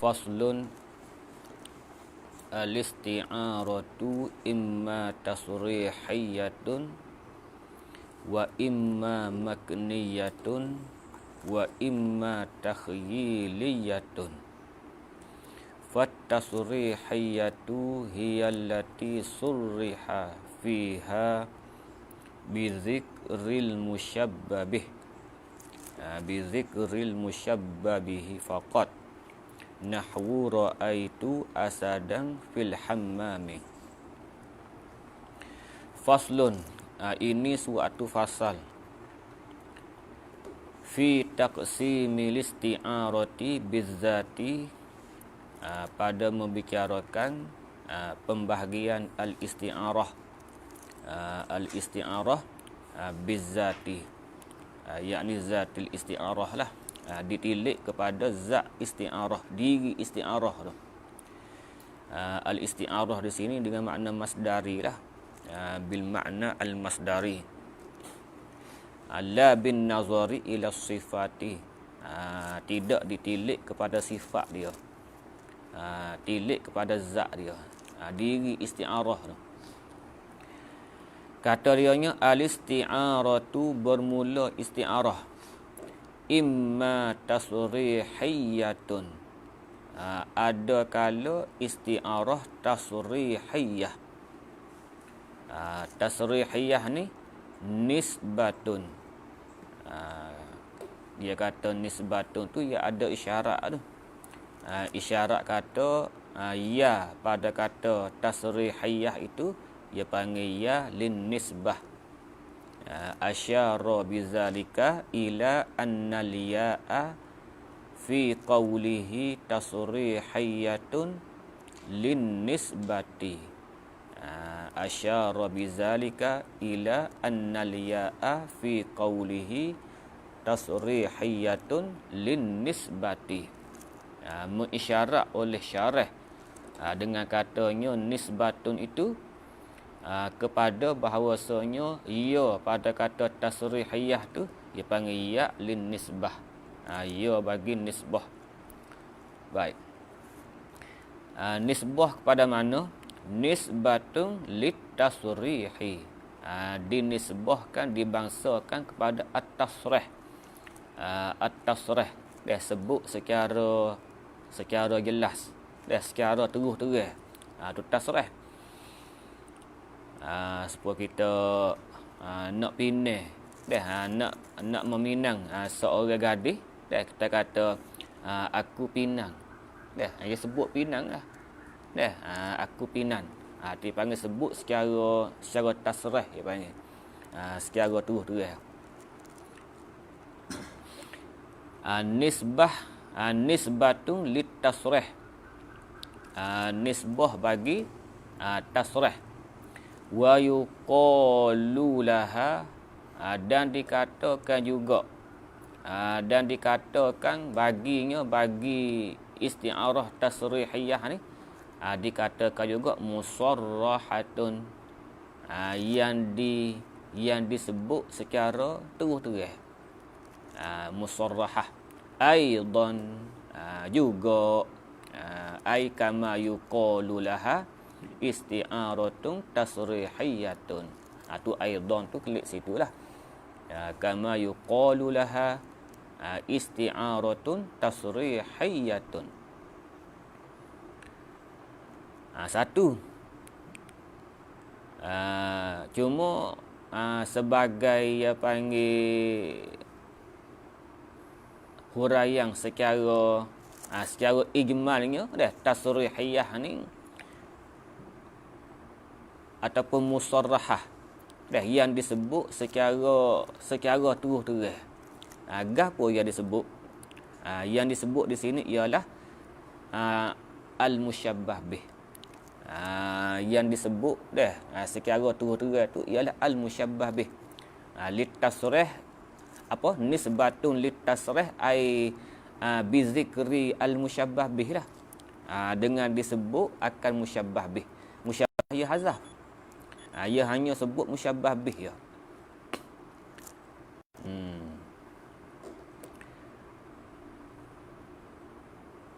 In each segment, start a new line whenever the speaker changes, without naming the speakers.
Faslun al-isti'aratu imma tasrihiyatun wa imma makniyatun wa imma takhyiliyatun. Fattasrihiyatu hiya allati surriha fiha bidzikril musyabbabih faqat, nahwu ra'aitu asadan fil hammami. Faslun, ini suatu fasal fi taqsimil isti'arati bizzati, pada membicarakan pembahagian al-isti'arah bizzati, yakni zatil isti'arah lah, ditilik kepada zat isti'arah, diri isti'arah tu. Al-isti'arah di sini dengan makna masdari lah, bil makna al-masdari, la bin nazari ila sifati, tidak ditilik kepada sifat dia, tilik kepada zat dia, diri isti'arah tu. Kata dianya al-isti'aratu, bermula isti'arah, imma tasrihiyatun, ada kala isti'arah tasrihiyah. Tasrihiyah ni nisbatun, dia kata nisbatun tu ya ada isyarat tu, isyarat kata ya pada kata tasrihiyah itu dia panggil ya lin nisbah. Asyara bizalika ila anna liya'a fi qawlihi tasrihiyatun lin nisbati. Asyara bizalika ila anna liya'a fi qawlihi tasrihiyatun lin nisbati. Mengisyarat oleh syarah dengan katanya nisbatun itu kepada bahawasanya ia pada kata tasrihiyah tu dia panggil ya lin nisbah, ya bagi nisbah. Baik, nisbah kepada mana? Nisbatun lit tasrihi, dinisbahkan, dibangsakan kepada at-tasrih. At-tasrih dia sebut secara jelas, dia secara terus-terang, tu tasrih. Supaya kita nak pinang dah, nak meminang seorang gadis dah, kita kata aku pinang dah, dia sebut pinang lah dah, aku pinang, dia panggil sebut secara tasrih, dia panggil secara terus-terang. Nisbatun lit tasrih, nisbah bagi tasrih. Wa yuqalu laha, dan dikatakan juga, dan dikatakan baginya, bagi isti'arah tasrihiyah ni, dikatakan juga musarrahatun, yang disebut secara terus-terang, musarrahah. Aidan, juga, ai kama yuqalu laha isti'aratun tasrihiyatun. Tu aidan tu klik situlah, kama yuqalu laha isti'aratun tasrihiyatun. Satu, cuma sebagai panggil huraian secara ijmalnya dah, tasrihiyah ni ataupun musarrahah dah, yang disebut secara terus-terang. Gapo yang disebut? Yang disebut di sini ialah al-musyabbah bih. Yang disebut dah secara terus-terang tu ialah al-musyabbah bih. Litasrih apa? Nisbatun litasrih ai bizikri al-musyabbah bih lah. Dengan disebut akan musyabbah bih. Musyabbah ya hazaf. Ia hanya sebut musyabbah bih ya.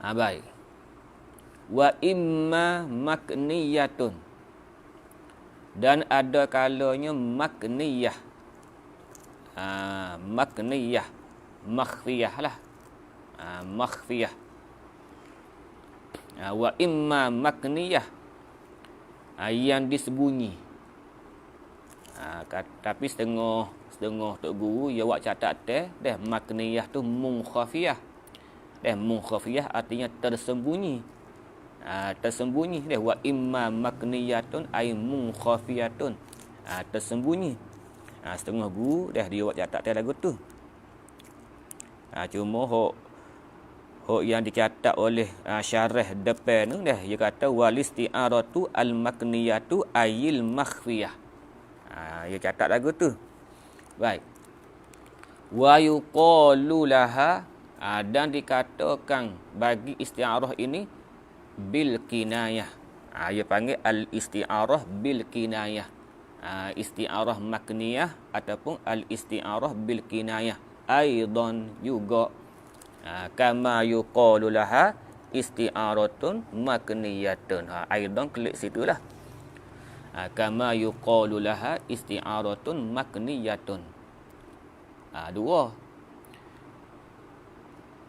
Baik. Wa imma makniyatun. Dan ada kalanya makniyah. Makniyah. Makhfiyah lah. Makhfiyah. Wa imma makniyah. Yang disembunyi. Tapi setengah tok guru dia buat catat dah makniyah tu munkhafiyah. Munkhafiyah artinya tersembunyi. Tersembunyi dia wa imma makniyatun ay munkhafiyatun. Tersembunyi. Setengah guru dah dia buat catat lagu tu. Cuma hok yang dicatat oleh syarah depan tu dah dia kata walisti'aratu al makniyatu ayil makhfiyah. Dia catat lagu tu. Baik. Wa yuqalu laha dan dikatakan bagi isti'arah ini bil kinayah. Dia panggil al isti'arah bil kinayah. Isti'arah makniyah ataupun al isti'arah bil kinayah. Aidan juga kama yuqalu laha isti'aratun makniyatun. Aidan klik situlah. Kama yuqalu laha isti'aratun makniyatun. Dua.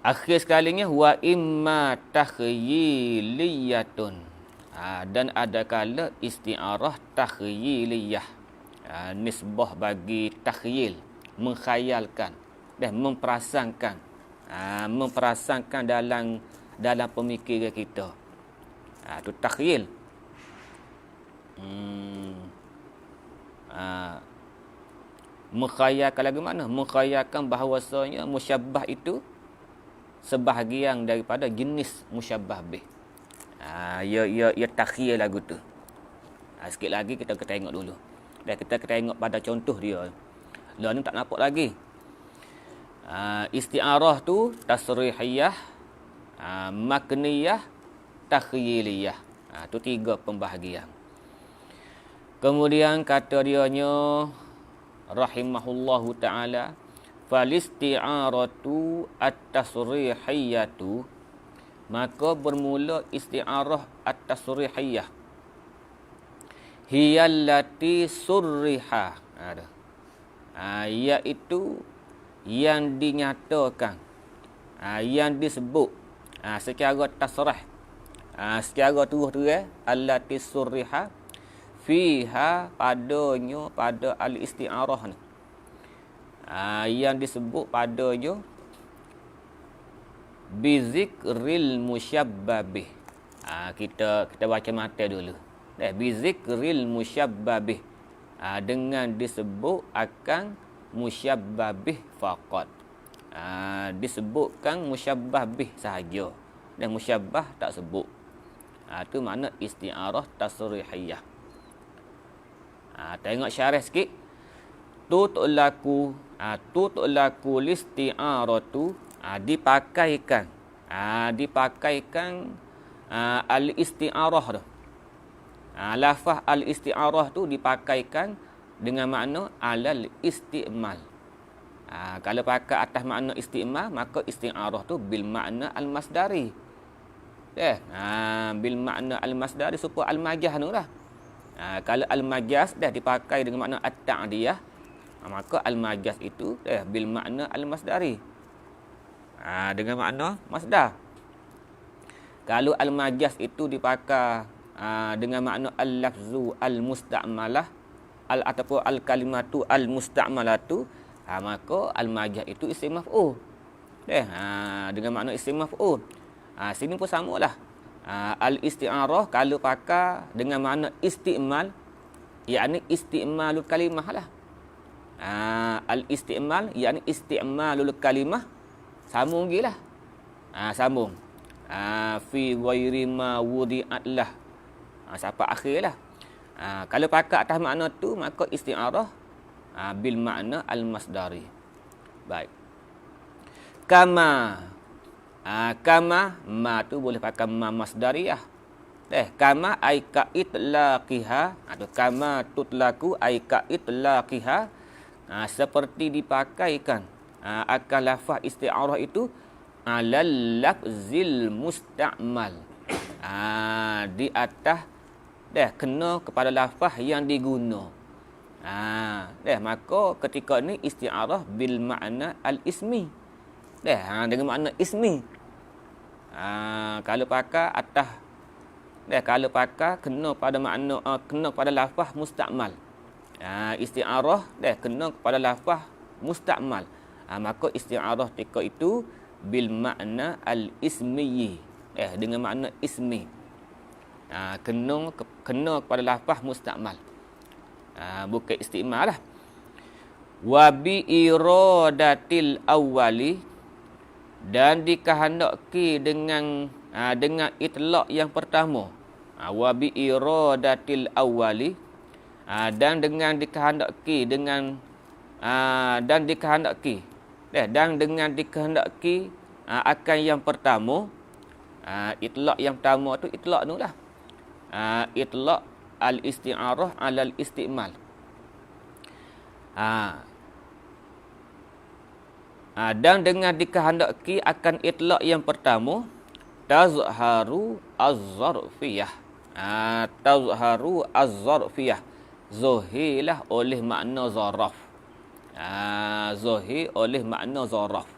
Akhir sekalinya wa imma takhyiliyatun. Dan ada kala isti'arah takhyiliyah. Nisbah bagi takhyil, mengkhayalkan dan memperasankan. Memperasankan dalam pemikiran kita. Itu takhyil. Menkhayalkan lagu mana? Menkhayalkan bahawasanya musyabbah itu sebahagian daripada jenis musyabbah bih. Ya takhyil lagu tu. Sikit lagi kita tengok dulu. Dan kita tengok pada contoh dia. Lah ni tak nampak lagi. Isti'arah tu tasrihiyah, makniyah, takhyiliyah. Tu tiga pembahagian. Kemudian kata dianya rahimahullahu ta'ala falisti'aratu at-tasrihiyatu, maka bermula isti'arah at-tasrihiyah hiyallati surriha, iaitu yang dinyatakan, yang disebut secara tasrih, secara terus-terang, allati surriha fiha, padanya, pada al-isti'arah ni, yang disebut padanya bizikril musyabbabih. Kita baca mata dulu. Bizikril musyabbabih, dengan disebut akan musyabbabih faqat. Disebutkan musyabbabih sahaja dan musyabbah tak sebut. Itu makna isti'arah tasrihiyah. Tengok syarah sikit. Tutlaku listi'aratu, dipakaikan al-isti'arah tu. Lafaz al-isti'arah tu dipakaikan dengan makna alal isti'mal. Kalau pakai atas makna isti'mal, maka isti'arah tu bil makna al-masdari. Bil makna al-masdari supaya al-majaz tu lah. Kalau al-majaz dah dipakai dengan makna at-ta'diyah, maka al-majaz itu bil makna al-masdari. Dengan makna masdar. Kalau al-majaz itu dipakai dengan makna al-lafzu al-musta'malah, ataupun al-kalimatu al-musta'malatu, maka al-majaz itu isim maf'ul. Dengan makna isim maf'ul. Sini pun samalah. Al-isti'arah kalau pakai dengan makna isti'mal, yakni isti'malul kalimah lah. Al-isti'mal yakni isti'malul kalimah, sambung gilah. Sambung. Fi ghairi ma wudi'at lah. Sampai akhir lah. Kalau pakai atas makna tu, maka isti'arah bil makna al-masdari. Baik. Kama ma tu boleh pakai ma masdariyah. Kama ay ka itlaqiha, atau kama tutlaku ay ka itlaqiha, seperti dipakaikan akan lafaz isti'arah itu alal lafzil musta'mal, Di atas dah kena kepada lafaz yang diguna. Dah maka ketika ni isti'arah bil makna al-ismi. Dah dengan makna ismi. Kalau pakai atas kalau pakai kena pada makna kena pada lafaz mustakmal. Isti'arah kena kepada lafaz mustakmal. Maka isti'arah ketika itu bil makna al-ismi. Dengan makna ismi. Kena kepada lafaz mustakmal. Bukan isti'mal lah. Wa bi iradatil awwali, dan dikehendaki dengan itlaq yang pertama. Wa bi iradatil awwali, dan dengan dikehendaki dengan dan dengan dikehendaki akan yang pertama. Itlaq yang pertama tu itlaq tu lah. Itlaq al-isti'arah 'ala al-isti'mal. Dan dengan dikehendaki akan itlaq yang pertama, tazharu az-zarfiyah. Tazharu az-zarfiyah. Zuhilah oleh makna zaraf. Zuhir oleh makna zaraf.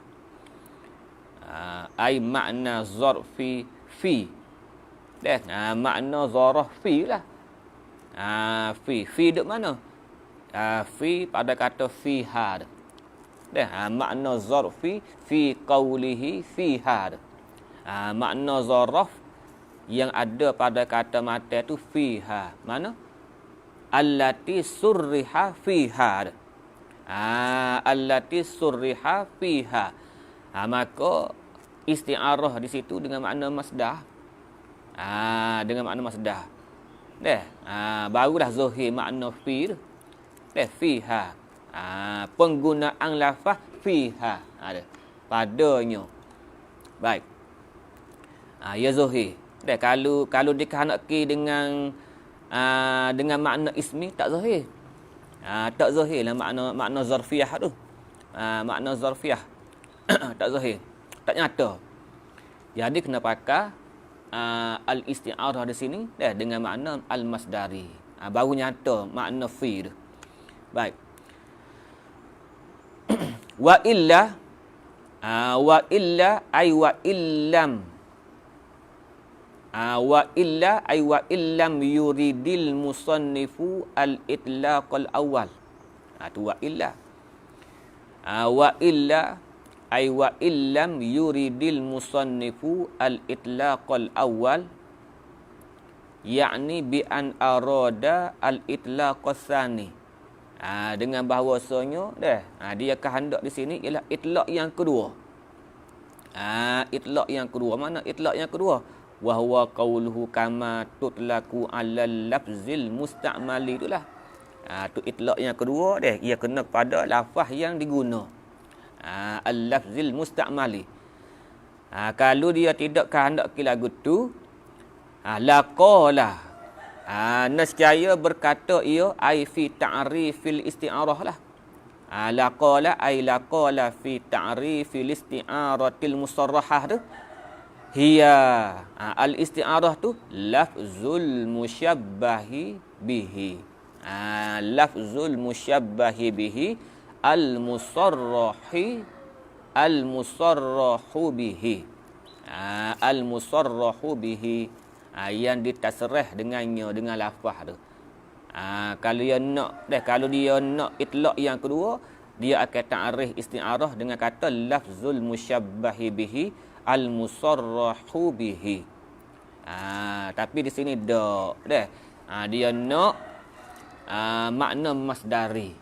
Ai makna zarfi fi. Makna zaraf fi lah. Fi duk mana? Fi pada kata fiha. Makna zarfi fi qawlihi fiha. Makna zaraf yang ada pada kata mata tu fiha. Mana? Allati surriha fiha. Allati surriha fiha. Maka isti'arah di situ dengan makna masdar. Dengan makna masdar. Barulah zuhir makna fi tu. Fiha. Penggunaan lafaz fiha. Padanya. Baik. Ya zuhir. Kalau dikehendaki dengan makna ismi tak zuhir. Tak zuhir lah makna zarfiyah tu. Makna zarfiyah tak zahir, tak nyata. Jadi kena pakai al-isti'arah di sini dengan makna al-masdari. Baru nyata makna fi tu. Baik. Wa illa ay wa illam. Wa illa ay wa illam yuridil musannifu al-itlaq al-awwal. Tu wa illa. Wa illa ay wa illam yuridil musannifu al-itlaq al-awwal, yakni bi an arada al-itlaq ats-tsani. Dengan bahawasanya dia kehendak di sini ialah itlaq yang kedua. Itlaq yang kedua. Mana itlaq yang kedua? Wa huwa qauluhu kama tutlaqu 'alal lafzil musta'mali, itulah. Tu itlaq yang kedua ia kena pada lafaz yang diguna. Al-lafzil musta'mali. Kalau dia tidak kehendaki lagu tu, laqala. Nescaya berkata ia ai fi ta'rifil isti'arah lah. Laqala ai laqala fi ta'rifil isti'aratil musarrahah tu. Hiya al-isti'arah tu lafzul musyabbahi bihi. Lafzul musyabbahi bihi al-musarrahu bihi. Al-musarrahu bihi, yang ditasrih dengannya dengan lafaz tu. Kalau dia nak itlaq yang kedua, dia akan ta'rif isti'arah dengan kata lafzul musyabbahi bihi al-musarrahu bihi. Tapi di sini dia nak makna masdari.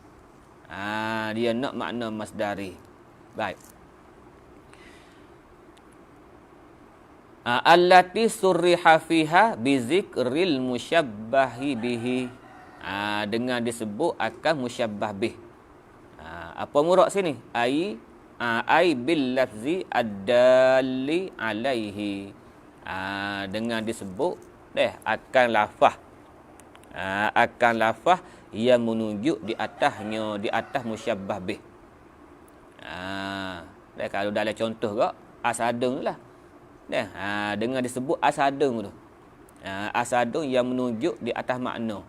Dia nak makna masdari. Baik. Allati surriha fiha bi zikril musyabbahi bihi. Dengan disebut akan musyabbah bih. Apa murad sini? Ai bil lafzi ad-dalli alaihi. Dengan disebut akan lafaz. Akan lafaz yang menunjuk di atasnya, di atas musyabbah bih. Kalau dalam contoh kak asadung tu lah. Dengan disebut asadung tu. Asadun yang menunjuk di atas makna.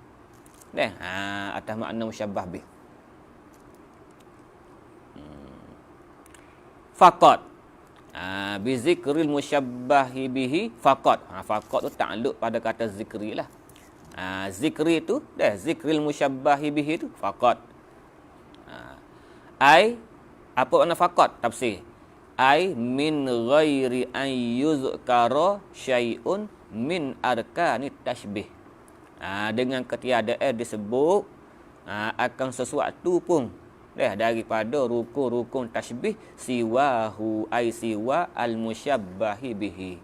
Atas makna musyabbah bih. Faqat. Bi zikril musyabbahi bihi faqat. Faqat tu takluk pada kata zikri lah. Zikri tu zikril musyabbahi bihi tu faqat. Ai apa makna faqat tafsir? Ai min ghairi an yuzkara syai'un min arkanit tashbih. Dengan ketiadaan disebut akan sesuatu pun daripada rukun-rukun tasbih siwahu ai siwa al-musyabbahi bihi.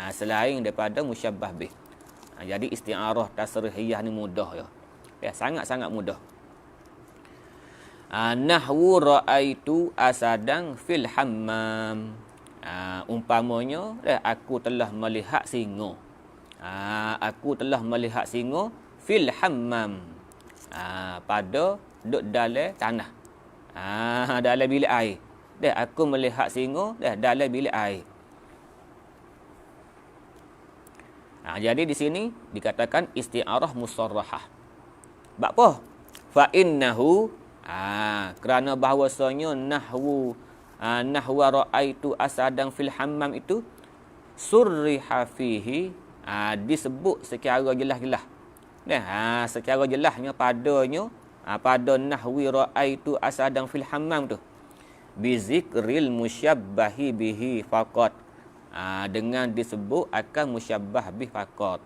Selain daripada musyabbah bih. Jadi isti'arah tasrihiyah ni mudah ya. Sangat-sangat mudah. Nahwu ra'aitu asadan fil hammam. Umpamanya aku telah melihat singa. Aku telah melihat singa fil hammam. Pada duduk dalam tanah. Dalam bilik air. Aku melihat singa dalam bilik air. Jadi di sini dikatakan isti'arah musarrahah. Sebab apa? Fa innahu kerana bahawasanya nahwa ra'aitu asadan fil hammam itu surriha fihi disebut secara jelas-jelas. Secara jelasnya padanya pada nahwi ra'aitu asadan fil hammam tu bi zikril musyabbahi bihi faqat. Dengan disebut akan musyabbah bih faqat.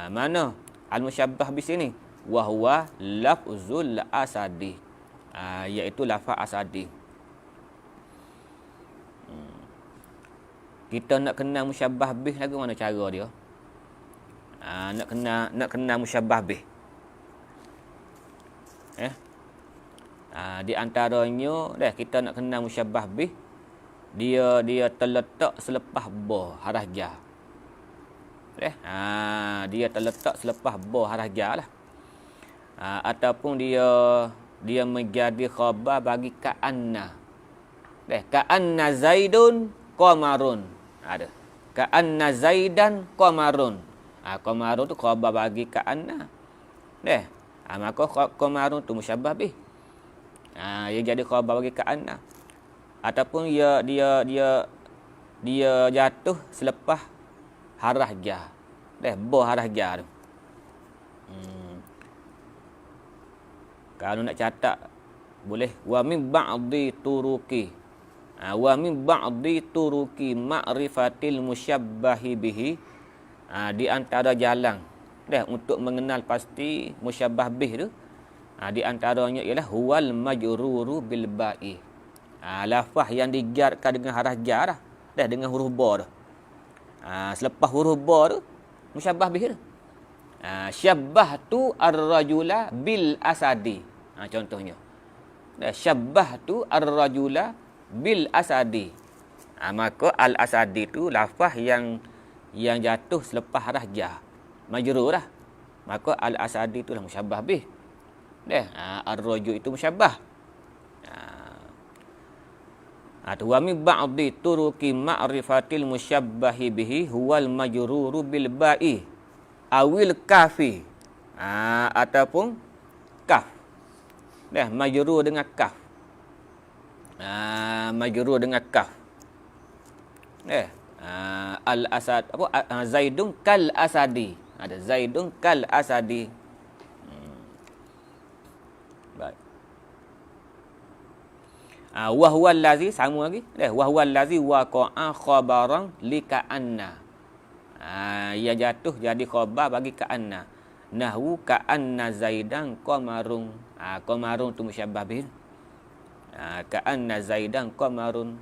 Mana al-musyabbah bih sini? Wa huwa lafzul asadi. Iaitu lafaz asadi. Kita nak kenal musyabbah bih lagu mana cara dia? Nak kenal musyabbah bih. Di antaranya kita nak kenal musyabbah bih, dia terletak selepas ba harah ja. Dia terletak selepas ba harah ja lah. Ataupun dia menjadi khabar bagi ka'anna. Ka'anna zaidun qamarun. Ada. Ka'anna zaidan qamarun. Qamarun tu khabar bagi ka'anna. Maka qamarun tu musyabbah bih. Ia jadi khabar bagi ka'anna. Ataupun dia jatuh selepas harah ja. Ba harah ja tu. Kalau nak catat boleh wa min ba'di turuki. Wa min ba'di turuki ma'rifatil musyabbahi bihi. Di antara jalan untuk mengenal pasti musyabbah bih tu, di antaranya ialah huwal majruru bil ba'i. Lafaz yang dijarkan dengan harah jar dengan huruf ba tu. Selepas huruf ba tu musyabbah bih tu. Syabbahtu ar-rajula bil asadi. Contohnya. Syabbahtu ar-rajula bil asadi. Maka al-asadi tu lafaz yang jatuh selepas harah jar. Majrur lah. Maka al-asadi tu lah musyabbah bih. Ar-rajul itu musyabbah. Wa min ba'di turuki ma'rifatil musyabbahi bihi huwal majruru bil ba'i awil kafi. Ataupun kaf. Majrur dengan kaf. Majrur dengan kaf. Al-asad zaidun kal asadi. Ada zaidun kal asadi. Baik. Wa huwa allazi sama lagi. Wa huwa allazi waqa'a khabaran li ka'anna. Ia jatuh jadi khabar bagi ka'anna. Nahwu ka'anna zaidan qamarun. Qamarun tu musyabbah bih. Ka'anna zaidan qamarun.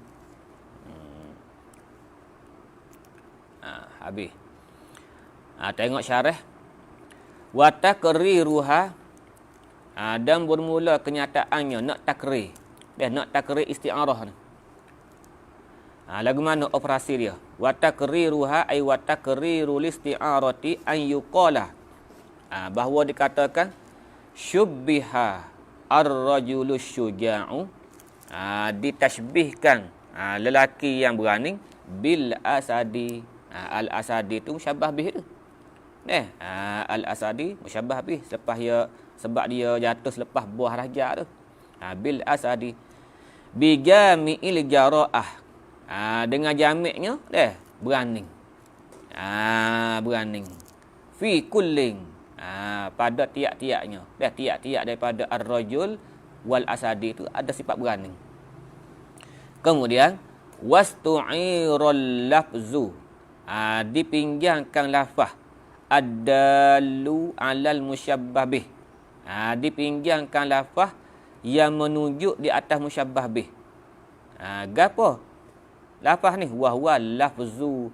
Habis. Tengok syarah. Wa takriruha. Dan bermula kenyataannya nak takrir. Nak takrir isti'arah ni. Lagu mana operasi dia? Wa takriruha ay wa takrirul isti'arati an yuqala. Bahawa dikatakan syubbiha ar-rajulu syuja'u. Ditashbihkan lelaki yang berani bil asadi. Al-asadi tu musyabbah bih tu. Al-asadi musyabbah bih selepas dia sebab dia jatuh selepas buah raja tu. Bil asadi bi jami'il jaraah. Dengan jamiknya beraning. Beraning. Fi kullin. Pada tiap-tiapnya. Tiap-tiap daripada ar-rajul wal asadi itu ada sifat beraning. Kemudian wastu'iral lafzu. Dipinjamkan lafaz ad-dallu 'alal musyabbah bih. Dipinjamkan lafaz yang menunjuk di atas musyabbah bih. Gapo? Lafaz ni huwa lafzu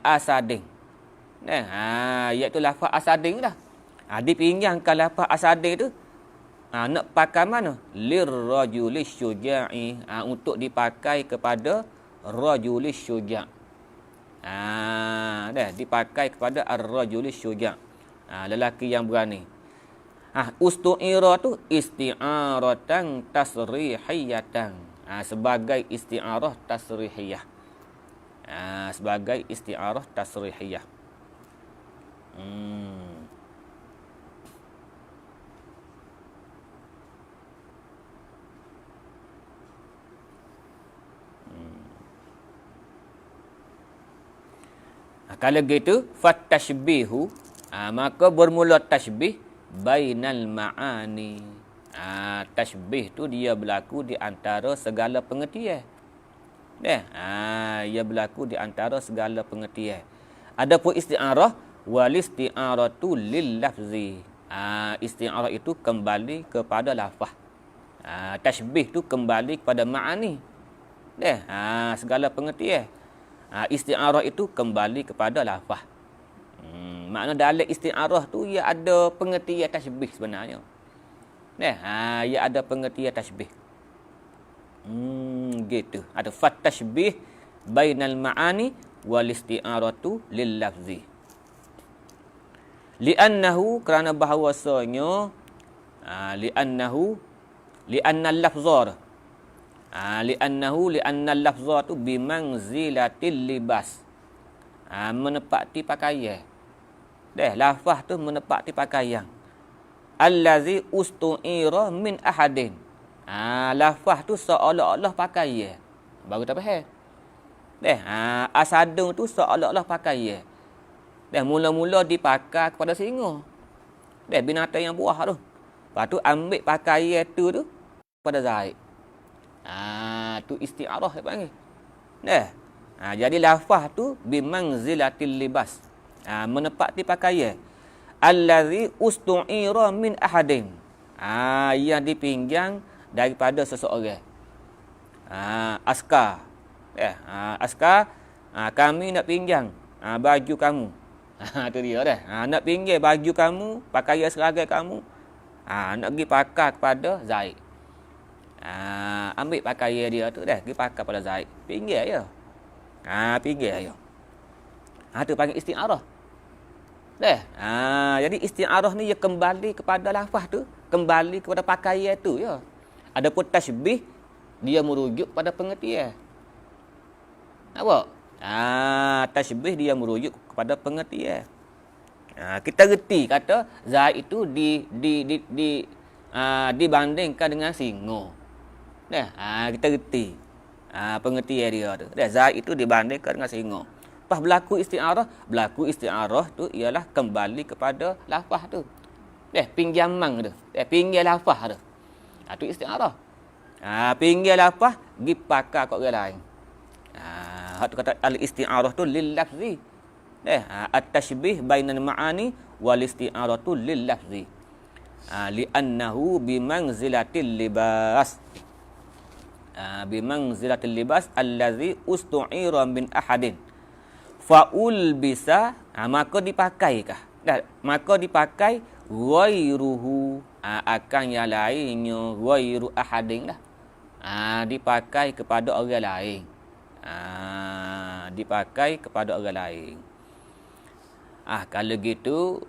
asadin. Iaitu lafaz asadin dah. Dipinjamkan lafaz asadin tu nak pakai mana? Lirrajulis syuja'i. Untuk dipakai kepada rajulis syuja'. Dipakai kepada ar-rajulis syuja'. Lelaki yang berani. Ustu'ira tu isti'aratan tasrihiyatan. Sebagai isti'arah tasrihiyah. Sebagai isti'arah tasrihiyah. Kalau gitu fatashbihu, maka bermula tashbih bainal ma'ani. Tashbih tu dia berlaku di antara segala pengertian. Ia berlaku di antara segala pengertian. Adapun isti'arah wal isti'aratu lil lafzi. Isti'arah itu kembali kepada lafaz. Tashbih tu kembali kepada ma'ani. Segala pengertian. Isti'arah itu kembali kepada lafaz. Makna dalam isti'arah tu ia ada pengertian tashbih sebenarnya. Ia ada pengertian tashbih. Gitu. Ada fatashbih bainal ma'ani wal isti'aratu lil lafzi. Li'annahu kerana bahawasanya li'anna al-lafzar li'anna al-lafzar tu bimanzilatil libas. Menepati pakaian. Lafaz tu menepati pakaian. Allazi ustu'ira min ahadin. Lafaz tu seolah-olah pakaian. Baru tak faham. Asadung tu seolah-olah pakaian. Mula-mula dipakai kepada singa. Binatang yang buah tu. Lepas tu ambil pakaian tu pada Zaid. Tu isti'arah dia panggil. Jadi lafaz tu bimanzilatil libas. Menepati pakaian. Allazi ustu'ira min ahadin. Yang dipinjam daripada seseorang. Askar. Askar, kami nak pinjam baju kamu. Tu dia dah. Nak pinjam baju kamu, pakaian seragam kamu. Nak pergi pakai kepada Zaid. Ambil pakaian dia tu dah, pergi pakai pada Zaid. Pinjam je. Pinjam je. Tu panggil isti'arah. Jadi isti'arah ni ia kembali kepada lafaz tu, kembali kepada pakaian tu ya. Adapun tashbih dia merujuk pada pengertian. Nampak? Tashbih dia merujuk kepada pengertian. Kita reti kata Zaid itu dibandingkan dengan singa. Kita reti pengertian dia tu. Zaid itu dibandingkan dengan singa. Pas berlaku isti'arah tu ialah kembali kepada lafaz tu. Pinjaman tu. Pinjam lafaz tu. Tu isti'arah. Pinjam lafaz pergi pakai kat orang lain. Hak tu kata al-isti'arah tu lil lafzi. At-tashbih bainal ma'ani wal isti'aratu lil lafzi. Li'annahu bimanzilatil libas. Bimanzilatil libas allazi ustu'ira min ahadin. Fa'ul bisa, maka dipakaikah? Maka dipakai ghairuhu, akan yang lainnya, ghairu ahadin dah. Dipakai kepada orang lain. Dipakai kepada orang lain. Kalau gitu,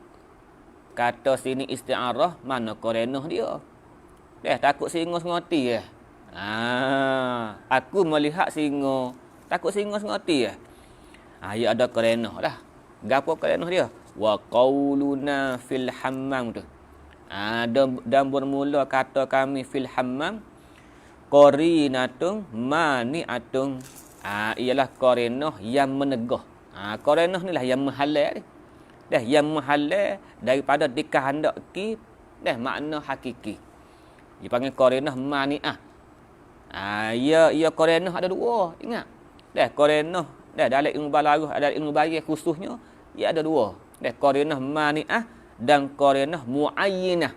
kata sini isti'arah, mana korenah dia? Takut singa sengoti . Aku melihat singa, takut singa sengoti . Ia ada korenah dah. Gapo kalenah dia? Wa qauluna fil hammam tu. Dan bermula kata kami fil hammam qarinatun mani'atun. Ialah qarinah yang menegah. Qarinah ni lah yang menghalang ni. Dah yang menghalang daripada dikehendaki dah makna hakiki. Dipanggil qarinah mani'ah. Ya qarinah ada dua, ingat. Dah qarinah dah dalam ilmu balaghah, ada ilmu bayar khususnya, ia ada dua. Dah qarinah mani'ah dan qarinah muayyinah.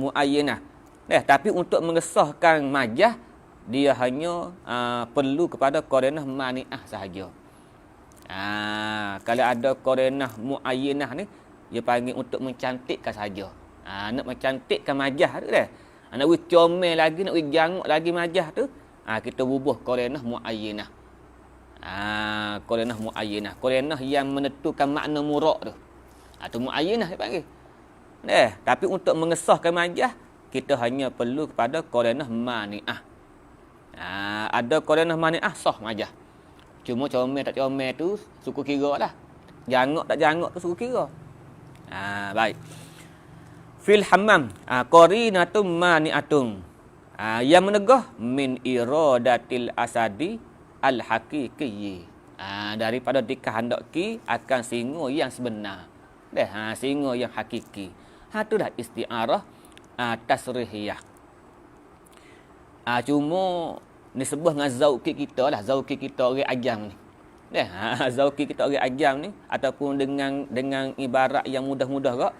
Muayyinah. Tapi untuk mengesahkan majaz dia hanya perlu kepada qarinah mani'ah sahaja. Kalau ada qarinah muayyinah ni dia panggil untuk mencantikkan saja. Nak mencantikkan majaz tu dah. Nak comel lagi, nak janguk lagi majaz tu, kita bubuh qarinah muayyinah. Qarinah muayyinah, qarinah yang menentukan makna murad tu. Tu muayyinah dia panggil. Tapi untuk mengesahkan majaz kita hanya perlu kepada qarinah mani'ah. Ada qarinah mani'ah sah majaz. Cuma comel tak comel tu suku kira lah. Janguk tak janguk tu suku kira. Baik. Fil hammam qarinatun mani'atun. Yang menegah min iradatil asadi al haqiqi. Daripada dikehendaki akan singa yang sebenar. Singa yang hakiki. Tu dah isti'arah tasrihiyah. Cuma nisbah dengan zauqi kita lah, zauqi kita orang ajam ni. Zauqi kita orang ajam ni ataupun dengan ibarat yang mudah-mudah kak,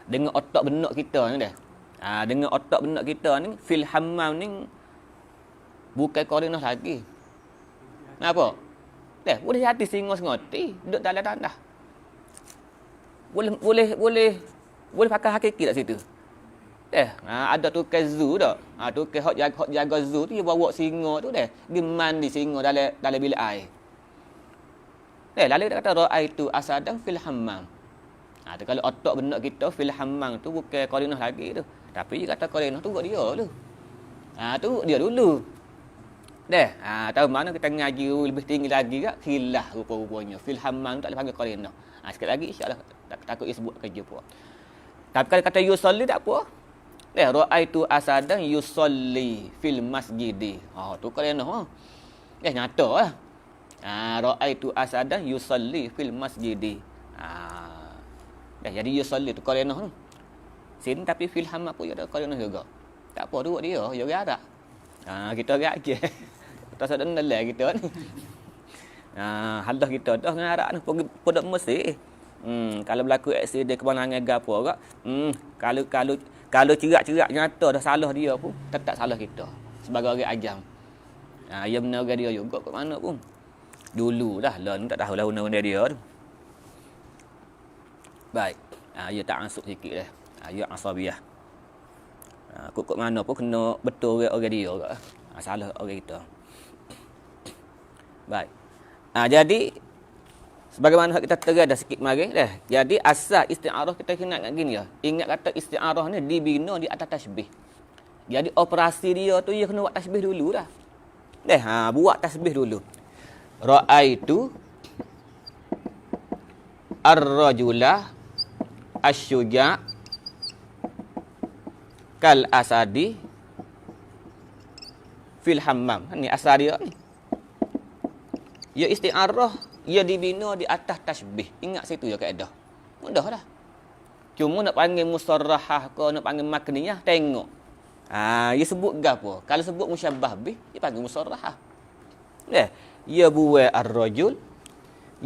dengan otak benak kita ni dah. Dengan otak benak kita ni fil hammam ni bukan qarinah lagi. Kenapa? Boleh hati singa sengoti duduk dalam tanah. Boleh pakai hakiki tak situ? Ada tukar zoo dah. Tukar hok jaga zoo tu dia bawa singa tu dah. Dia mandi singa dalam bilik air. Lalu dia kata ra'aitu asadan fil hammam. Tu kalau otak benak kita fil hammam tu bukan qarinah lagi tu. Tapi dia kata qarinah tu buat dia tu. Tu dia dulu. Tahu mana kita ngaji lebih tinggi lagi kak khilaf rupa-rupanya. Fil hammam tak boleh panggil qarinah. Sekali lagi insya-Allah takut sebut kerja pun. Tapi kalau kata yusalli tak apa. Ra'aitu asadan yusalli fil masjidi. Tu qarinah. Nyata lah. Ra'aitu asadan yusalli fil masjidi. Jadi yusalli tu qarinah tu. Sini tapi fil hammam pun ada qarinah juga. Tak apa tu buat dia, dia orang Arab. Kita orang aje. Tak sadar dalam kita ni. Halah kita dah dengan Arab ni pondok Mesir. Kalau berlaku aksiden kemenangan gapo kak. Kalau cerak-cerak nyata dah salah dia pun tetap salah kita sebagai orang ajam. Ia benar orang dia juga kat mana pun. Dulu dah lah tak tahulah undang-undang dia tu. Baik. Ia tak ansuk sikit dah. Ia asabiyah. Kok mana pun kena betul orang dia kak. Salah orang kita. Baik. Jadi sebagaimana kita terang dah sikit mari dah. Jadi asal isti'arah kita kena ingat gini ya. Ingat kata isti'arah ni dibina di atas tasbih. Jadi operasi dia tu dia kena buat tasbih dulu dah. Buat tasbih dulu. Ra'aitu ar-rajula asy-syuja' kal asadi fil hammam. Ni asal dia ni. Ya isti'arah, ia dibina di atas tasbih. Ingat situ ya kaedah. Mudah dah. Cuma nak panggil musarrahah ke, nak panggil makniyah, tengok. Ia sebut gapo? Kalau sebut musyabbah bih, dia panggil musarrahah. Ia buai ar-rajul,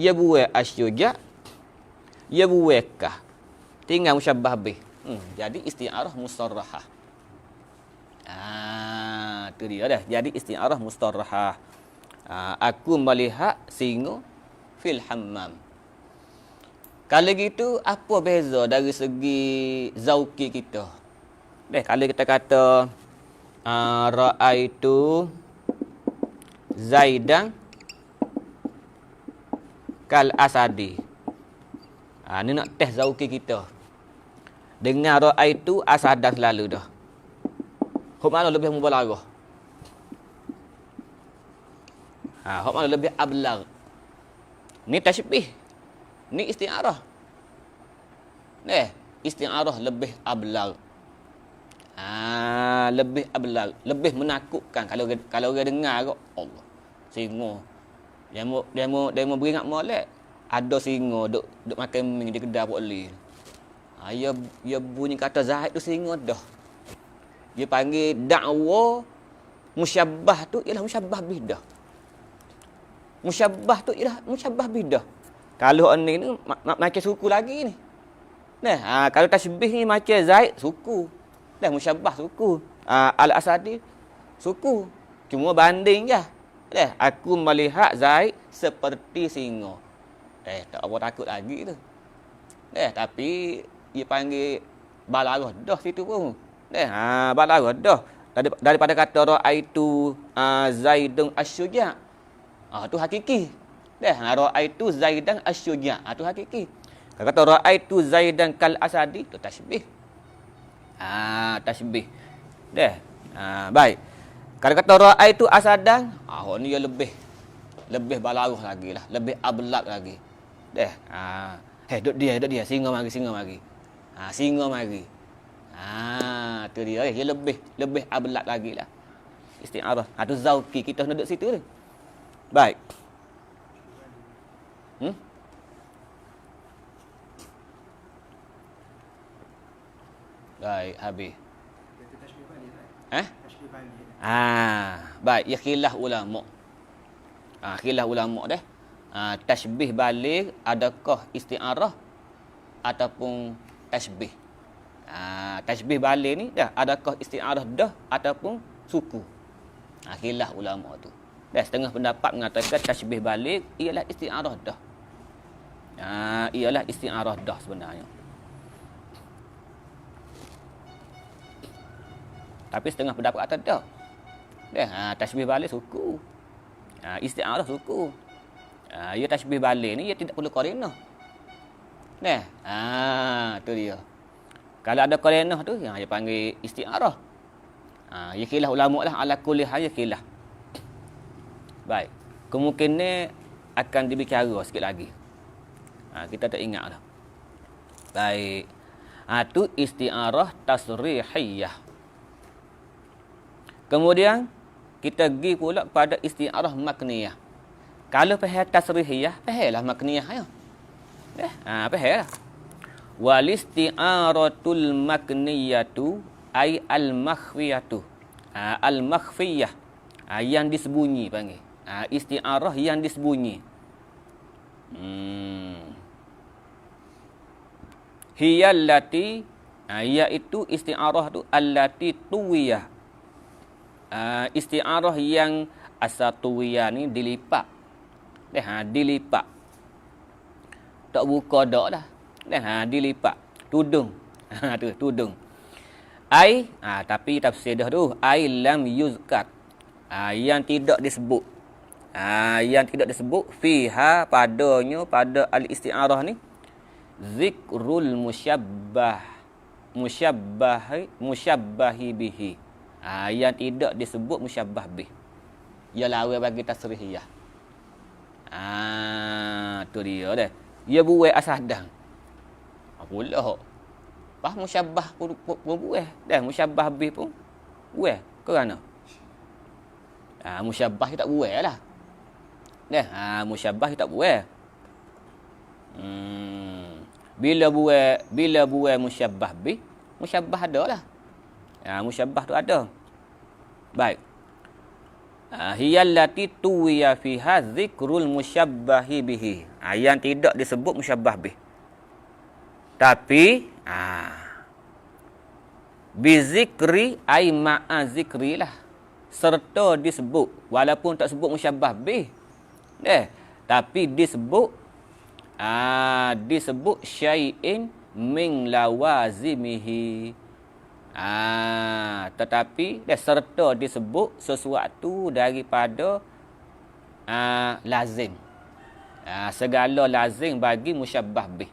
ia buai asy-syuja', ia buai kah. Tinggal musyabbah bih. Jadi isti'arah musarrahah. Tu dia dah. Jadi isti'arah mustarahah. Aku melihat singa fil hammam. Kalau gitu apa beza dari segi zauqi kita? Kalau kita kata ra'aitu Zaidan kal asadi. Ni nak test zauqi kita. Dengan ra'aitu asadan selalu dah. Hok mana lebih mubalaghah? Hok mana lebih ablag? Ni tasbih. Ni isti'arah. Isti'arah lebih ablag. Lebih ablag, lebih menakutkan kalau orang dengar kok Allah. Singa. Dia mau beringat molek. Ada singa duk makan mi di kedai Pok Li. Ya bunyi kata Zaid tu singa dah. Dia panggil dakwa musyabbah tu ialah musyabbah bidah. Musyabbah tu ialah musyabbah bidah. Kalau ni macam suku lagi ni. Kalau tasbih ni macam Zaid suku. Musyabbah suku. Al-Asadi suku. Cuma banding je. Aku melihat Zaid seperti singa. Tak apa takut lagi tu. Tapi dia panggil balarah dah situ pun. Balarah dah. Daripada kata ra'aitu Zaidun asyuja'. Tu hakiki. Ra'aitu Zaidan asyuja'. Tu hakiki. Kalau kata ra'aitu Zaidan kal asadi, tu tasbih. Tasbih. Baik. Kalau kata ra'aitu asadan, ni dia lebih balarah lagi lah, lebih ablag lagi. Duduk dia, singa mari. Singa mari. Tu dia, dia lebih ablag lagi lah. Isti'arah. Tu zauqi kita duduk situ tu. Baik. Baik, habis. Baik, ya khilaf ulama. Khilaf ulama dah. Tasbih balik adakah isti'arah ataupun tasbih? Tasbih balik ni dah adakah isti'arah dah ataupun suku? Khilaf ulama tu. Setengah pendapat mengatakan tasbih balik ialah isti'arah dah. Ialah isti'arah dah sebenarnya. Tapi setengah pendapat kata tak. Tasbih balik suku. Isti'arah suku. Ya tasbih balik ni ia tidak perlu qarinah. Tu dia. Kalau ada qarinah tu yang dia panggil isti'arah. Ya khilaf ulama lah, ala kulli hal ya khilaf. Baik. Kemungkinan akan dibicara sikit lagi. Kita tak ingat dah. Baik. Tu isti'arah tasrihiyah. Kemudian kita pergi pula pada isti'arah makniyah. Kalau faham tasrihiyah, fahamlah makniyah ya. Fahamlah. Wal isti'aratul makniyatu ay al makhfiyatu. Al makhfiyah yang disembunyi panggil. Isti'arah yang disembunyi. Hiya allati iaitu isti'arah tu allati tuwiyah. Isti'arah yang asatuwiyah ni dilipat. Dilipat. Tak buka dak dah. Dilipat. Tudung. Tu tudung. Tapi tafsir dah tu ai lam yuzkar. Yang tidak disebut. Yang tidak disebut fiha padanya pada al-isti'arah ni zikrul musyabbahi bihi. Yang tidak disebut musyabbah bih. Ia lawan bagi tasrihiyah. Tu dia dah. Ia buai asadang. Pula. Musyabbah pun buai. Dah musyabbah bih pun buai. Kerana musyabbah tak buai lah. Musyabbah tak buai. Bila buai musyabbah bih, musyabbah ada lah. Musyabbah tu ada. Baik. Hiyallati tuwiya fiha zikrul musyabbahi bihi. Yang tidak disebut musyabbah bih. Tapi bizikri ay ma'a zikri lah. Serta disebut walaupun tak sebut musyabbah bih. Tapi disebut syai'in min lawazimihi. Tetapi serta disebut sesuatu daripada lazim. Segala lazim bagi musyabbah bih.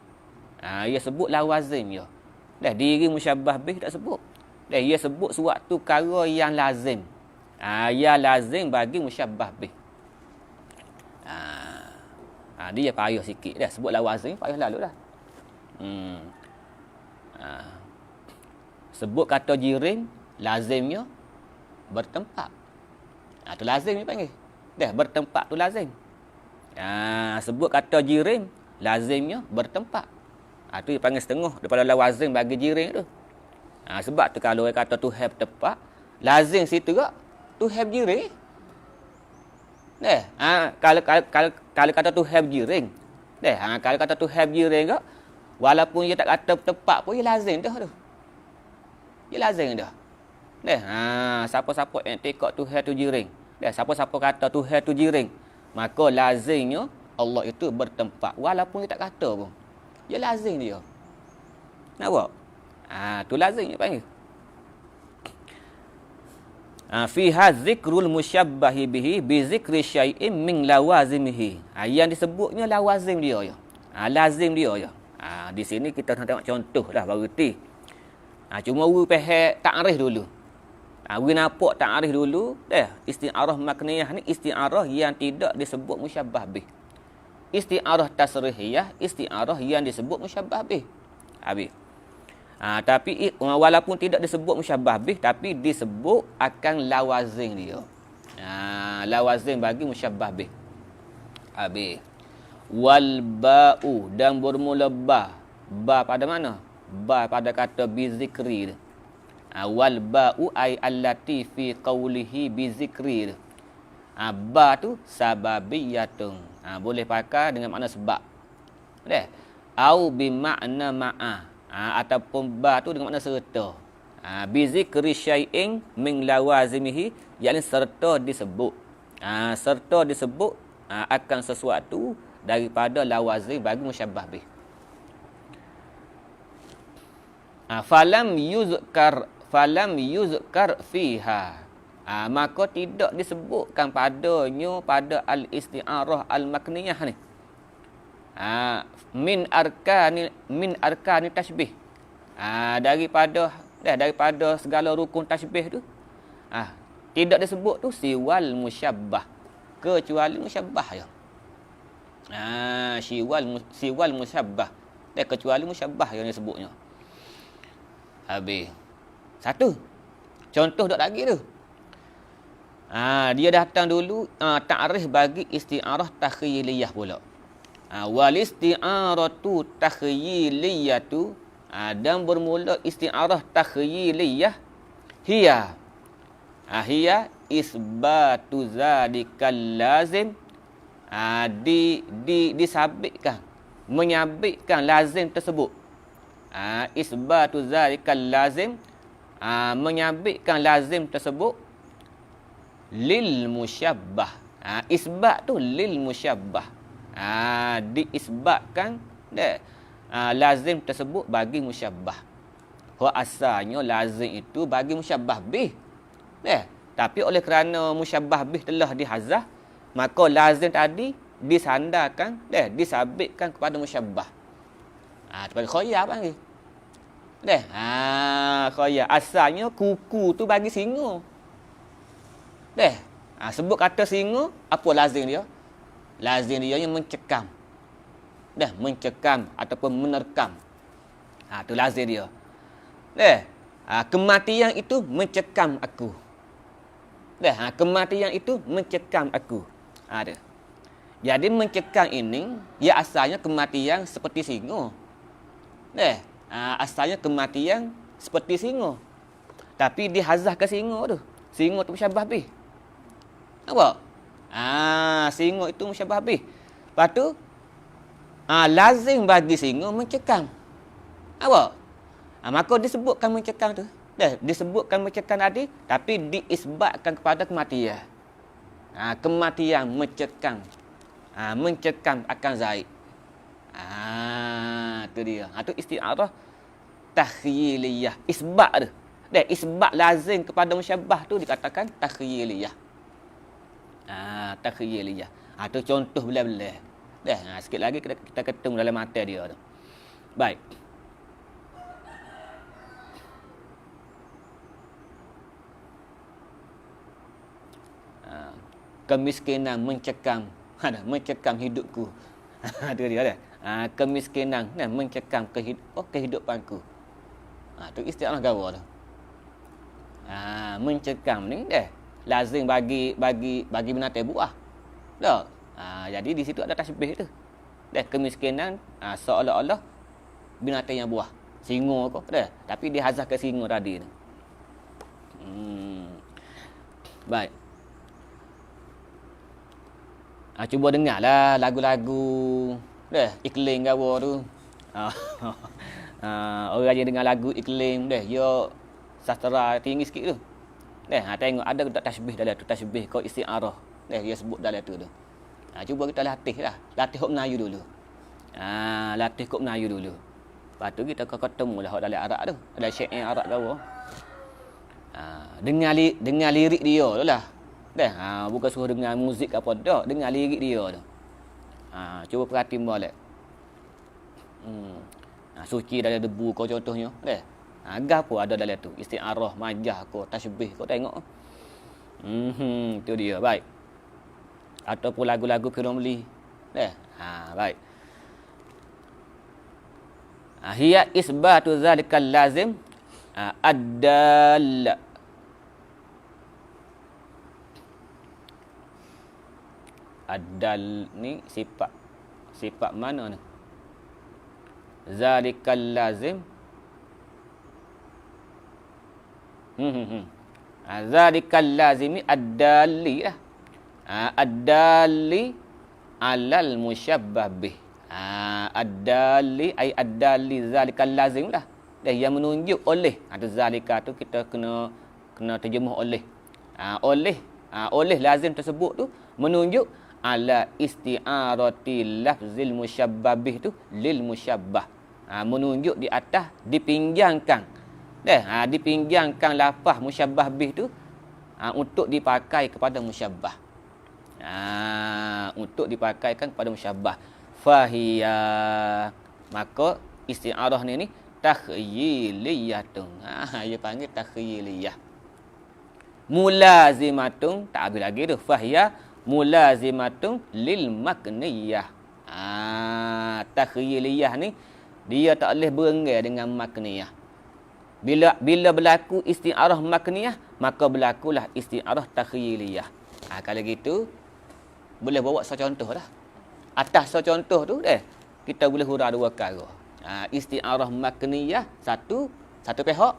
Ia sebut lawazim ya. Diri musyabbah bih tak sebut. Ia sebut suatu perkara yang lazim. Yang lazim bagi musyabbah bih. Dia payah sikit dah. Sebut lawazim payah lalu dah. Sebut kata jirim, lazimnya bertempat. Tu lazim ni panggil. Dah, bertempat tu lazim. Sebut kata jirim, lazimnya bertempat. Tu dia panggil setengah daripada lawazim bagi jirim tu. Sebab tu kalau orang kata tu have tepat, lazim situ juga tu have jirim. Kalau kata tu have jirim. Kalau kata tu have jirim juga, walaupun dia tak kata tepat pun, dia lazim dah tu. Dia lazim dah. Siapa-siapa yang tekak tu have tu jirim. Siapa-siapa kata tu have tu jirim, maka lazimnya Allah itu bertempat. Walaupun dia tak kata pun, dia lazim dia. Nampak? Tu lazim dia panggil. Fiha zikrul musyabbahi bihi bi zikri syai'in min lawazimihi. Yang disebutnya lawazim dia ya. Lazim dia ya. Di sini kita nak tengok contoh dah baru reti. Cuma we pahak ta'rif dulu. We nampak ta'rif dulu. Isti'arah makniyah ni isti'arah yang tidak disebut musyabbah bih. Isti'arah tasrihiyah, isti'arah yang disebut musyabbah bih. Habis. Tapi walaupun tidak disebut musyabbah bih, tapi disebut akan lawazim dia. Lawazim bagi musyabbah bih. Habis. Wal ba'u, dan bermula ba. Ba pada mana? Ba pada kata bizikri. Wal ba'u ay allati fi qawlihi bizikri. Ba tu sababiyatun. Boleh pakai dengan makna sebab. Au bi makna ma'a. Ataupun ba tu dengan makna serta. Bizikri syai'in min lawazimihi, yakni serta disebut. Serta disebut akan sesuatu daripada lawazim bagi musyabbah bih. Falam yuzkar fiha. Maka tidak disebutkan padanya pada al-isti'arah al-makniyah ni. Min arkani tasbih. Daripada segala rukun tasbih tu, tidak disebut tu siwal musyabbah, kecuali musyabbah ya. Siwal musyabbah, kecuali musyabbah yang disebutnya. Habis. Satu contoh dak lagi tu. Dia datang dulu ta'rif bagi isti'arah takhyiliyah pula. Wal isti'aratu takhyiliyatu, dan bermula isti'arah takhyiliyah hiya. Hiya isbatu zalikal lazim. Disabitkan, menyabitkan lazim tersebut. Isbatu zalikal lazim, menyabitkan lazim tersebut lil musyabbah. Isbat tu lil musyabbah. Diisbatkan lazim tersebut bagi musyabbah. Asalnya lazim itu bagi musyabbah bih. Tapi oleh kerana musyabbah bih telah dihazaf, maka lazim tadi disandarkan, disabitkan kepada musyabbah. Kepada khoyar panggil. Khoyar. Asalnya kuku tu bagi singa. Sebut kata singa, apa lazim dia? Lazim dia yang mencekam. Mencekam ataupun menerkam. Tu lazim dia. Kematian itu mencekam aku. Kematian itu mencekam aku. Jadi mencekam ini, ya asalnya kematian seperti singa. Asalnya kematian seperti singa. Tapi dihazah ke singa tu. Singa tu musyabbah bih. Nampak? Singa itu musyabbah bih. Lepas tu, lazim bagi singa mencekam. Nampak? Maka disebutkan mencekam tu. Disebutkan mencekam tadi, tapi diisbatkan kepada kematian. Kematian mencekam. Mencekam akan Zaid. Tu dia. Tu isti'arah takhyiliyah. Isbat tu. Isbat lazim kepada musyabbah tu dikatakan takhyiliyah. Takhyiliyah. Tu contoh belah-belah. Sikit lagi kita ketemu dalam materi dia tu. Baik. Kemiskinan mencekam hidupku. Tu dia dah. Kemiskinan mencekam kehidupanku. Tu isti'arah gawa tu. Mencekam ni lazim bagi binatang buah. Tak. Jadi di situ ada tasbih tu. Kemiskinan seolah-olah binatang yang buah. Singa kau dah. Tapi dia hazah ke singa tadi tu. Baik. Cuba dengarlah lagu-lagu iklim gawa tu. Orang je dengar lagu iklim dia sastera tinggi sikit tu. Tengok ada tak tasbih dalam tu, tasbih kau isti'arah. Dia sebut dalam tu. Cuba kita latihlah. Latih hok Melayu dulu. Latih hok Melayu dulu. Lepas tu kita ketemu lah hok dalam Arab tu. Dalam syair Arab gawa. Dengar lirik dia tu lah. Bukan suruh dengar muzik apa dak, dengar lirik dia tu. Cuba perhati molek. Suci dari debu kau contohnya. Apa ada dalam tu? Isti'arah, majah kau, tasbih kau tengok. Tu dia. Baik. Ataupun lagu-lagu Piramli. Baik. Hiya isbatu zalikal lazim ad-dal. Ad-dal ni sifat mana ni? Zalikal lazim. Zalikal lazimi ad-dali lah. Ad-dali alal musyabbah bih. Ad-dali ay ad-dali zalikal lazim lah. Yang menunjuk oleh. Tu zalika tu kita kena terjemah oleh. Oleh lazim tersebut tu menunjuk ala isti'arati lafzil musyabbah bih tu lil musyabbah. Menunjuk di atas dipinjangkan. Dipinjangkan lafaz musyabbah bih tu untuk dipakai kepada musyabbah. Untuk dipakaikan kepada musyabbah. Fahiya, maka isti'arah ni takhyiliyatun. Dia panggil takhyiliyah. Mulazimatun, tak habis lagi tu. Fahiya mulazimatun lil makniyah. Takhyiliyah ni dia tak boleh berenggan dengan makniyah. Bila berlaku isti'arah makniyah, maka berlakulah isti'arah takhyiliyah. Kalau gitu boleh bawa secontoh dah. Atas secontoh tu kita boleh hurah dua perkara. Isti'arah makniyah satu pihak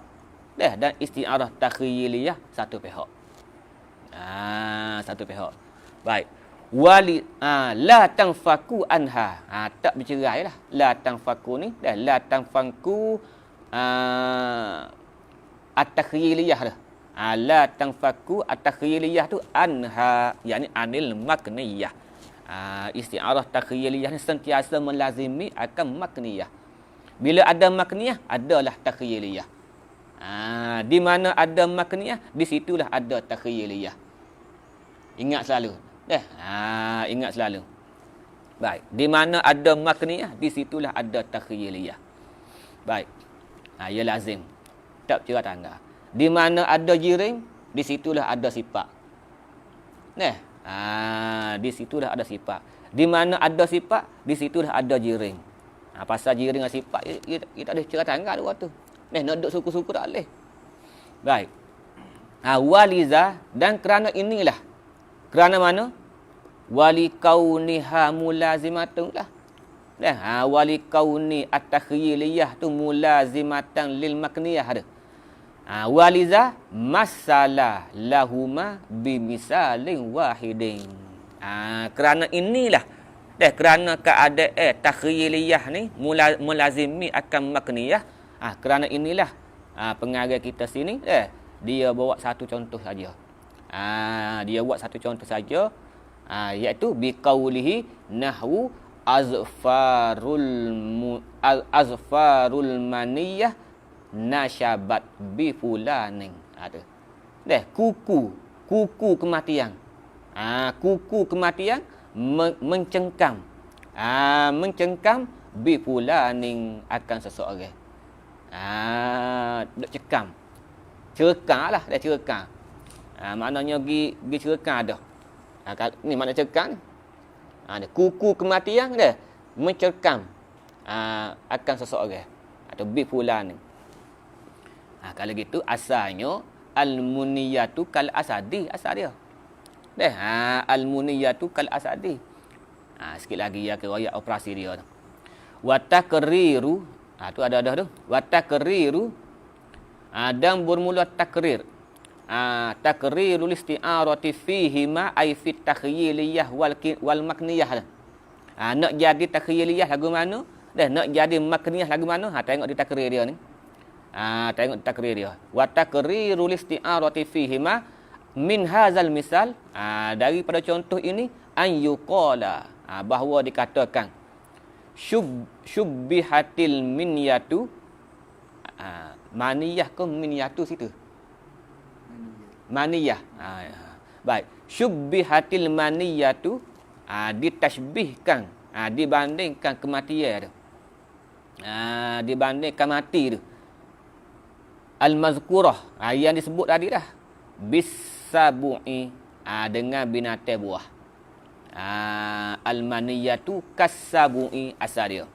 dan isti'arah takhyiliyah satu pihak. Satu pihak. Baik. La tanfaku anha. Tak bercerai lah. La tanfaku ni la tanfaku at-takhyiliyah dah. La tanfaku at-takhyiliyah tu anha, yakni anil makniyah. Isti'arah takhyiliyah ni sentiasa melazimi akan makniyah. Bila ada makniyah, adalah takhyiliyah. Di mana ada makniyah, di situlah ada takhyiliyah. Ingat selalu. Ingat selalu. Baik. Di mana ada makniyah, di situlah ada takhyiliyah. Baik. Ia lazim. Tak cerah tangga. Di mana ada jirim, di situlah ada sifat. Di situlah ada sifat. Di mana ada sifat, di situlah ada jirim. Pasal jirim dengan sifat, ia tak ada cerah tangga dua tu. Nak duduk suku-suku tak boleh. Baik. Waliza, dan kerana inilah. Kerana mana? Wali kauniha mulazimatun lah. Wali kauni at-takhyiliyah tu mulazimatan lil makniyah ada. Waliza masalah lahuma bimisalin wahidin. Kerana inilah kerana keadaan takhyiliyah ni melazimi akan makniyah. Kerana inilah pengarang kita sini dia bawa satu contoh saja. Dia buat satu contoh saja, iaitu biqaulihi nahwu azfarul maniyah nasyabat bi fulanin. Kuku kematian. Kuku kematian mencengkam. Mencengkam bi fulanin akan seseorang. Duk cekam. Cerekang lah, dah cerekang. Maknanya pergi cerekang dah. Ni makna cerekang ni. Kuku kematian dah mencerkam akan seseorang atau bi fulan. Kalau gitu asalnya al-muniyatu kal asadi, asal dia. Deh, al-muniyatu kal asadi. Sikit lagi ya riwayat operasi dia tu. Wa takriru, tu ada dah tu. Wa takriru, dan bermula takrir. Takrirul isti'arati fihi ma ay fit takhyiliyah wal makniyah. Nak jadi takhyiliyah lagu mana? Dan nak jadi makniyah lagu mana? Tengok di takrir dia ni. Tengok di takrir dia. Wa takrirul isti'arati fihi ma min hazal misal, daripada contoh ini an yuqala, bahawa dikatakan syubbihatil minyatu, maniyah ke minyatu situ? Maniyah. Baik. Syubbihatil maniyatu, ditashbihkan, dibandingkan kematian tu. Dibandingkan mati tu. Al-mazkurah, yang disebut tadi dah. Bis-sabu'i, dengan binatang buah. Al-maniyatu kas-sabu'i, asal dia.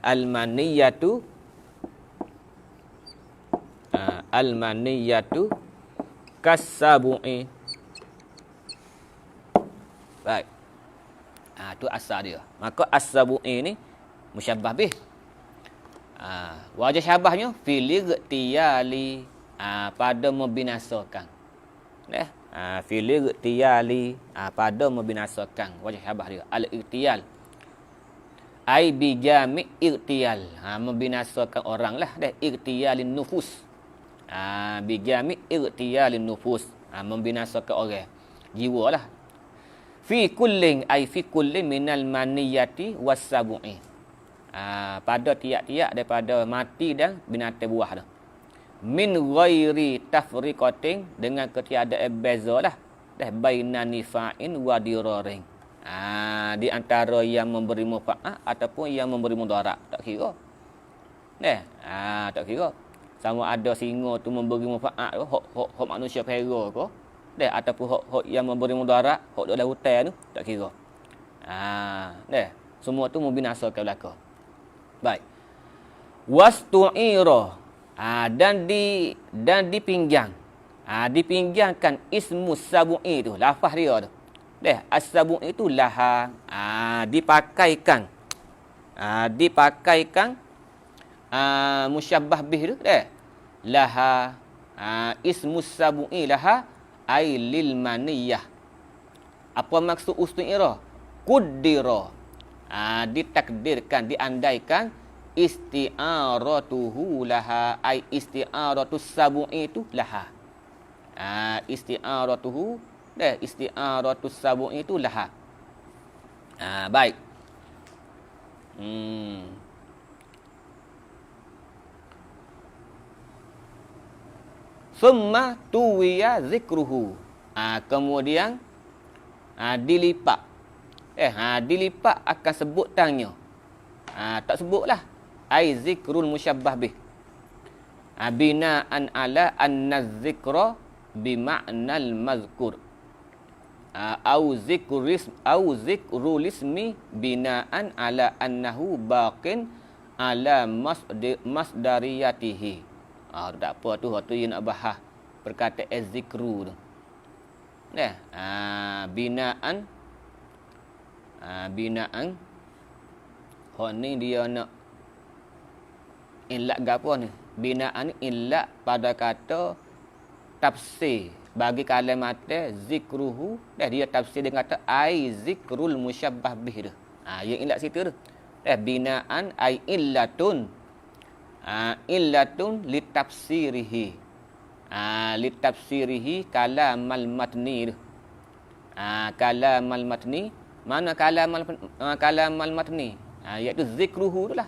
Al-maniyatu kas-sabu'i. Baik. Tu asal dia. Maka as-sabu'i ni musyabbah bih. Wajah syabahnya filigtiyali, pada membinasakan. Filigtiyali, pada membinasakan. Wajah syabah dia al-iktiyal. Ai bi jami' iktiyal, membinasakan orang lah. Iktiyalin nufus. Bi jami' iktiyalin nufus, membinasakan orang, jiwa lah. Fi kullin, ay fi kullin minal maniyati was-sabu'i, pada tiap-tiap daripada mati dan binatang buah tu. Min ghairi tafriqatin, dengan ketiadaan beza lah. Bainan nifa'in wa dirarin, di antara yang memberi manfaat ataupun yang memberi mudarat. Tak kira. Tak kira. Sama ada singa tu memberi manfaat ke, hok manusia pera ke, ataupun hok yang memberi mudarat, hok dalam hutan tu, tak kira. Semua tu membinasakan belaka. Baik. Wastu'ira, dan dipinggang. Dipinggangkan ismus sabu'i tu, lafaz dia tu. As-sabu'i tu laha, dipakaikan. Dipakaikan musyabbah bih tu, laha, ismus sabu'i laha ay lil maniyah. Apa maksud ustu'ira? Kuddira, ditakdirkan, diandaikan, isti'aratuhu laha, ay isti'aratus sabu'i itu laha. Isti'aratuhu, isti'aratus sabu'i itu laha. Baik. Summa tuwiya zikruhu, kemudian dilipat. Dilipat akan sebutannya. Tak sebutlah. Ai zikrul musyabbah bih. Bina'an ala anna zikra bima'nal mazkur. Au zikrul ismi bina'an ala annahu baqin ala masdariyatihi. Tak apa tu, yang nak bahas perkataan zikru tu. Bina'an. Hak ni dia nak illat gapo ni? Bina'an illat pada kata tafsir bagi kalimat zikruhu. Dia tafsir dengan kata ai zikrul musyabbah bih tu. Yang illat situ tu. Bina'an ai illatun. Illatun litafsirihi. Litafsirihi kalamal matni tu. Kalamal matni. Mana kalamal matni? Iaitu zikruhu tu lah.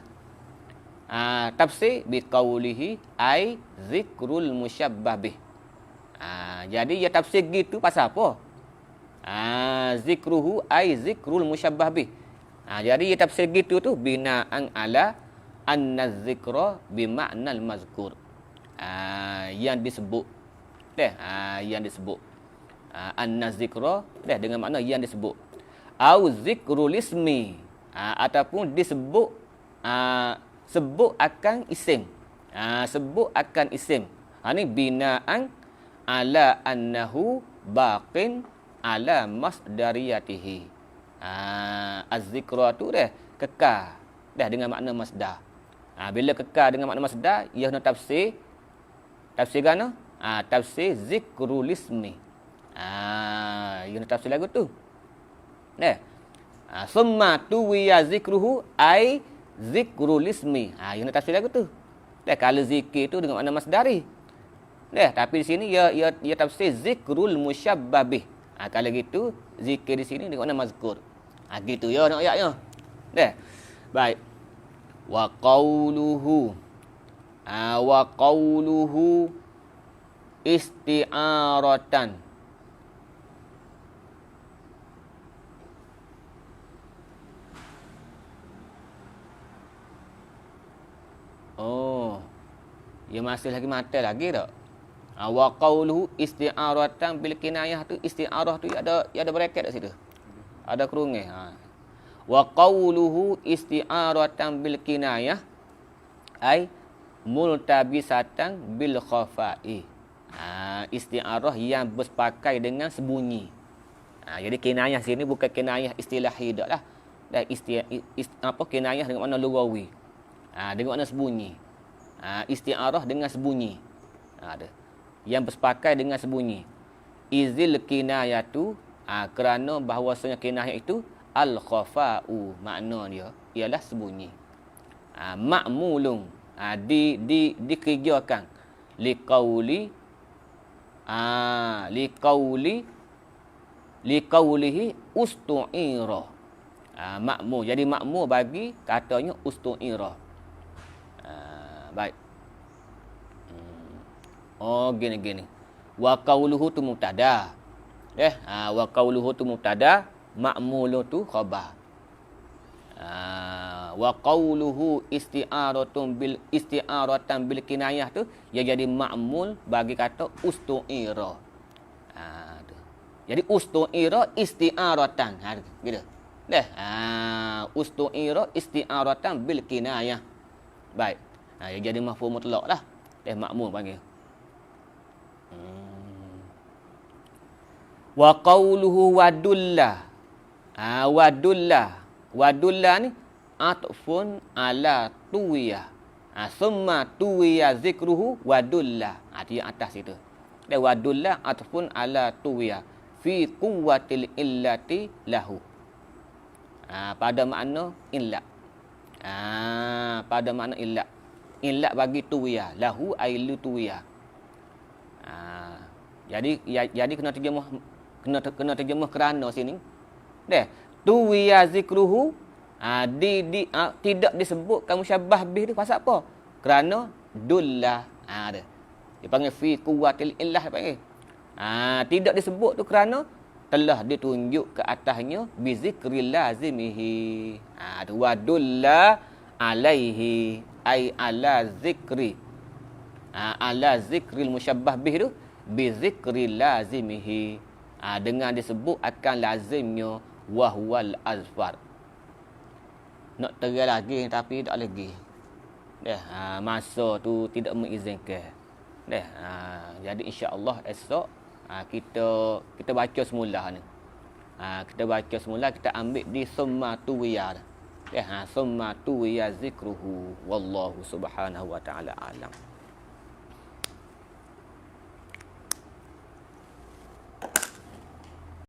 Tafsir biqaulihi ai zikrul musyabbah bih. Jadi ya tafsir gitu pasal apa? Zikruhu ai zikrul musyabbah bih. Jadi ya tafsir gitu tu bina'an ala anna zikra bima'nal mazkur. Yang disebut. Yang disebut. Anna zikra dengan makna yang disebut. Au zikrul ismi. ataupun disebut sebut akan isim. Sebut akan isim. Ni binaan ala annahu baqin ala masdariyatihi. Az-zikra tu dah kekal dah dengan makna masdar. Bila kekal dengan makna masdar, ia nak tafsir gana? Tafsir zikrul ismi. Ia nak tafsir lagu tu. Summa tuwiya zikruhu ai zikrul ismi. Ia nak tafsir lagu tu. Kalau zikir tu dengan makna masdari. Tapi di sini ia tafsir zikrul musyabbah bih. Kalau gitu zikir di sini dengan makna mazkur. Gitu ya nak ayatnya. Baik. Wa qawluhu isti'aratan. Ia masih lagi mata lagi tak? Wa qawluhu isti'aratan bil kinayah tu, isti'arah tu ada bracket kat situ. Ada kerungih. Wa qawluhu isti'aratan bil kinayah ai multabisatan bil khafa'i. Isti'arah yang berpakai dengan sembunyi. Jadi kinayah sini bukan kinayah istilahi dak lah. Dan kinayah dengan makna lughawi. Dengan makna sembunyi. Isti'arah dengan sembunyi. Yang berpakai dengan sembunyi. Izil kinayatu, kerana bahawasanya kinayah itu al-khafa'u, makna dia ialah sembunyi. Ma'mulun, dikerjakan liqaulihi ustu'ira. Ma'mul, jadi ma'mul bagi katanya ustu'ira. Baik. Gini. Wa qauluhu tu mubtada. Wa qauluhu tu mubtada, ma'mulu tu khabar. Wa qauluhu isti'aratan bil kinayah tu ia jadi ma'mul bagi kata ustu'ira. Jadi ustu'ira isti'aratan. Gitu. Ustu'ira isti'aratan bil kinayah. Baik. Ia jadi mafhum mutlaq lah. Ma'mul panggil. Wa qawluhu wadulla. Wadulla ni atfun ala tuwiyah. Summa tuwiyah zikruhu wadulla. Dia atas itu. Wadulla atfun ala tuwiyah fi quwwatil illati lahu. Pada makna illat. Pada makna illat. Illat bagi tuwiyah. Lahu ailu tuwiyah. Jadi kena terjemah kerana sini. Tuwiya zikruhu tidak disebutkan musyabbah bih tu pasal apa? Kerana dullah. Dia panggil fi quwwatil illah panggil. Tidak disebut tu kerana telah ditunjuk ke atasnya bi zikril lazimihi. Wa dulla alaihi ai ala zikri. Ala zikril musyabbah bih tu bi zikril lazimihi. Dengan disebut akan lazimnya wahwal azfar. Nak terang lagi tapi tak lagi. Masa tu tidak mengizinkan. Jadi insya-Allah esok kita baca semula ni. Kita baca semula, kita ambil di summa tuwiya. Summa tuwiya zikruhu wallahu subhanahu wa ta'ala alam.